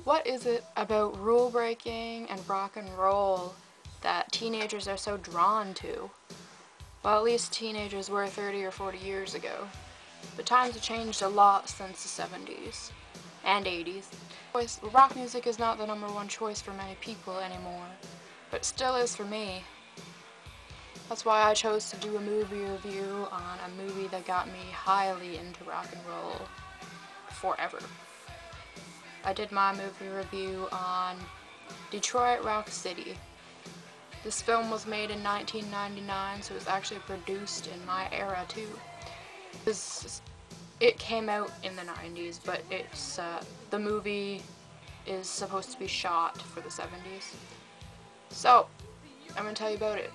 What is it about rule breaking and rock and roll that teenagers are so drawn to? Well, at least teenagers were 30 or 40 years ago. But times have changed a lot since the 70s and 80s. Rock music is not the #1 choice for many people anymore, but it still is for me. That's why I chose to do a movie review on a movie that got me highly into rock and roll forever. I did my movie review on Detroit Rock City. This film was made in 1999, so it was actually produced in my era too. It came out in the 90s, but the movie is supposed to be shot for the 70s. So, I'm gonna tell you about it.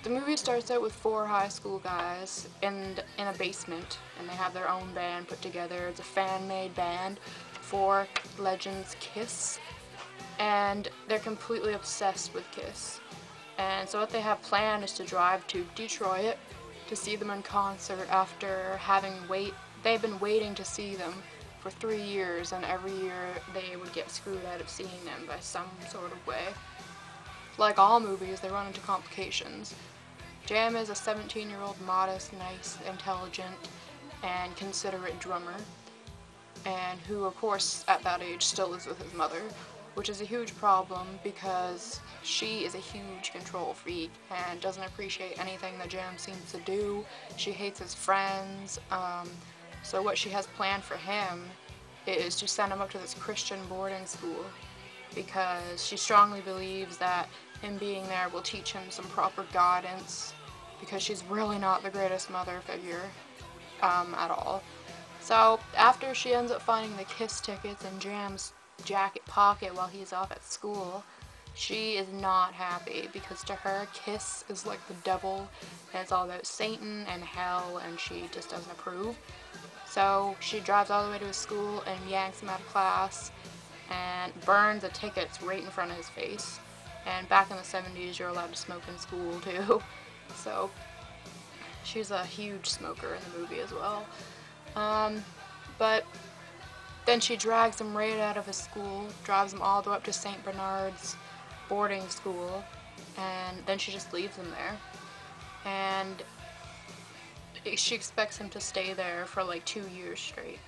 The movie starts out with 4 high school guys in a basement, and they have their own band put together. It's a fan-made band for Legends Kiss, and they're completely obsessed with Kiss. And so what they have planned is to drive to Detroit to see them in concert after they've been waiting to see them for 3 years, and every year they would get screwed out of seeing them by some sort of way. Like all movies, they run into complications. Jam is a 17-year-old modest, nice, intelligent, and considerate drummer, and who, of course, at that age still lives with his mother, which is a huge problem because she is a huge control freak and doesn't appreciate anything that Jam seems to do. She hates his friends, so what she has planned for him is to send him up to this Christian boarding school because she strongly believes that him being there will teach him some proper guidance, because she's really not the greatest mother figure at all. So after she ends up finding the Kiss tickets in Jam's jacket pocket while he's off at school, she is not happy because to her Kiss is like the devil and it's all about Satan and hell, and she just doesn't approve. So she drives all the way to his school and yanks him out of class and burns the tickets right in front of his face. And back in the 70s, you're allowed to smoke in school too. So she's a huge smoker in the movie as well. But then she drags him right out of his school, drives him all the way up to St. Bernard's boarding school, and then she just leaves him there. And she expects him to stay there for like 2 years straight.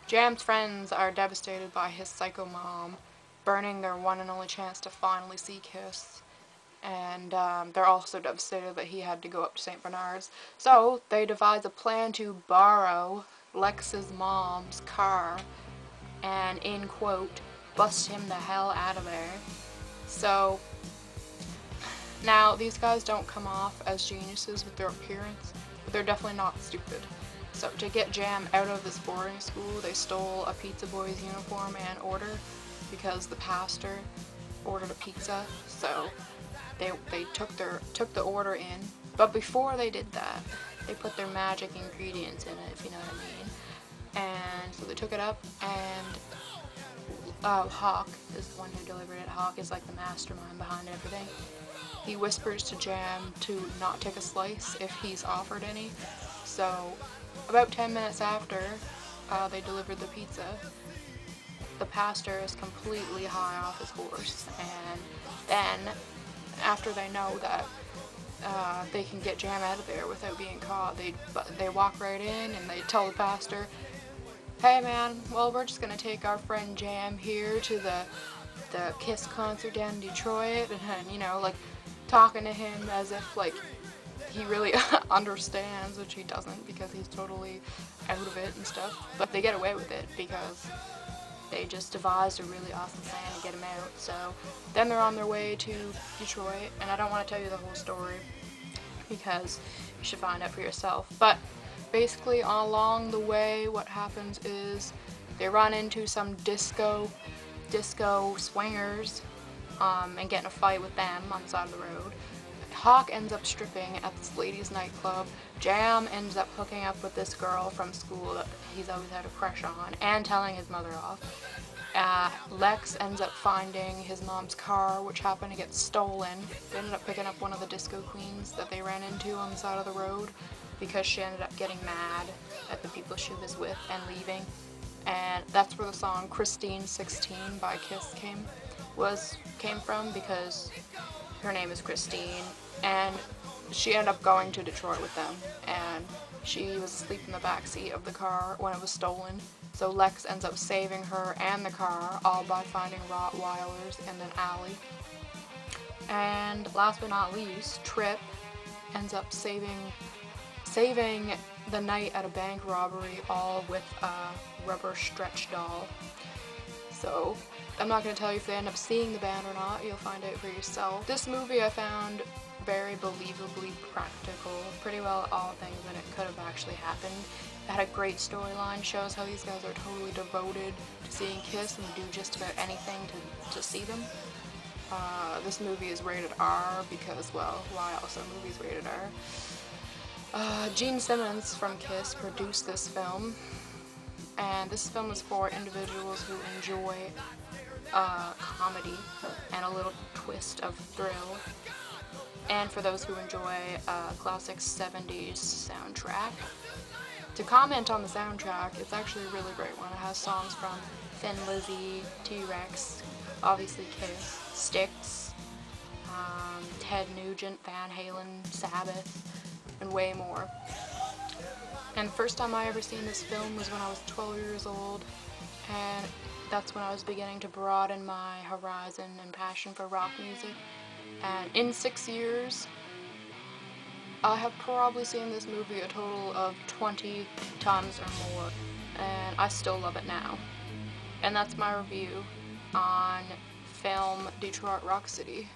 Jam's friends are devastated by his psycho mom burning their one and only chance to finally see Kiss, and they're also devastated that he had to go up to St. Bernard's. So they devise a plan to borrow Lex's mom's car and, in quote, bust him the hell out of there. So now these guys don't come off as geniuses with their appearance, but they're definitely not stupid. So to get Jam out of this boarding school, they stole a pizza boy's uniform and order, because the pastor ordered a pizza, so they took the order in. But before they did that, they put their magic ingredients in it, if you know what I mean. And so they took it up, and Hawk is the one who delivered it. Hawk is like the mastermind behind everything. He whispers to Jam to not take a slice if he's offered any. So about 10 minutes after they delivered the pizza, the pastor is completely high off his horse, and then after they know that they can get Jam out of there without being caught, they walk right in and they tell the pastor, "Hey man, well, we're just gonna take our friend Jam here to the Kiss concert down in Detroit," and you know, like talking to him as if like he really understands, which he doesn't, because he's totally out of it and stuff. But they get away with it because they just devised a really awesome plan to get him out. So then they're on their way to Detroit, and I don't want to tell you the whole story because you should find out for yourself. But basically along the way, what happens is they run into some disco swingers and get in a fight with them on the side of the road. Hawk ends up stripping at this ladies' nightclub. Jam ends up hooking up with this girl from school that he's always had a crush on and telling his mother off. Lex ends up finding his mom's car, which happened to get stolen. They ended up picking up one of the disco queens that they ran into on the side of the road because she ended up getting mad at the people she was with and leaving. and that's where the song Christine 16 by Kiss came from, because her name is Christine, and she ended up going to Detroit with them, and she was asleep in the backseat of the car when it was stolen. So Lex ends up saving her and the car, all by finding Rottweilers in an alley. And last but not least, Trip ends up saving the night at a bank robbery, all with a rubber stretch doll. So I'm not going to tell you if they end up seeing the band or not, you'll find out for yourself. This movie I found very believably practical, pretty well all things that it could have actually happened. It had a great storyline, shows how these guys are totally devoted to seeing Kiss and do just about anything to see them. This movie is rated R because, well, why else are movies rated R? Gene Simmons from Kiss produced this film, and this film is for individuals who enjoy comedy and a little twist of thrill, and for those who enjoy a classic 70s soundtrack. To comment on the soundtrack, it's actually a really great one. It has songs from Thin Lizzy, T-Rex, obviously Kiss, Styx, Ted Nugent, Van Halen, Sabbath, and way more. And the first time I ever seen this film was when I was 12 years old, and that's when I was beginning to broaden my horizon and passion for rock music. And in 6 years, I have probably seen this movie a total of 20 times or more, and I still love it now. And that's my review on film Detroit Rock City.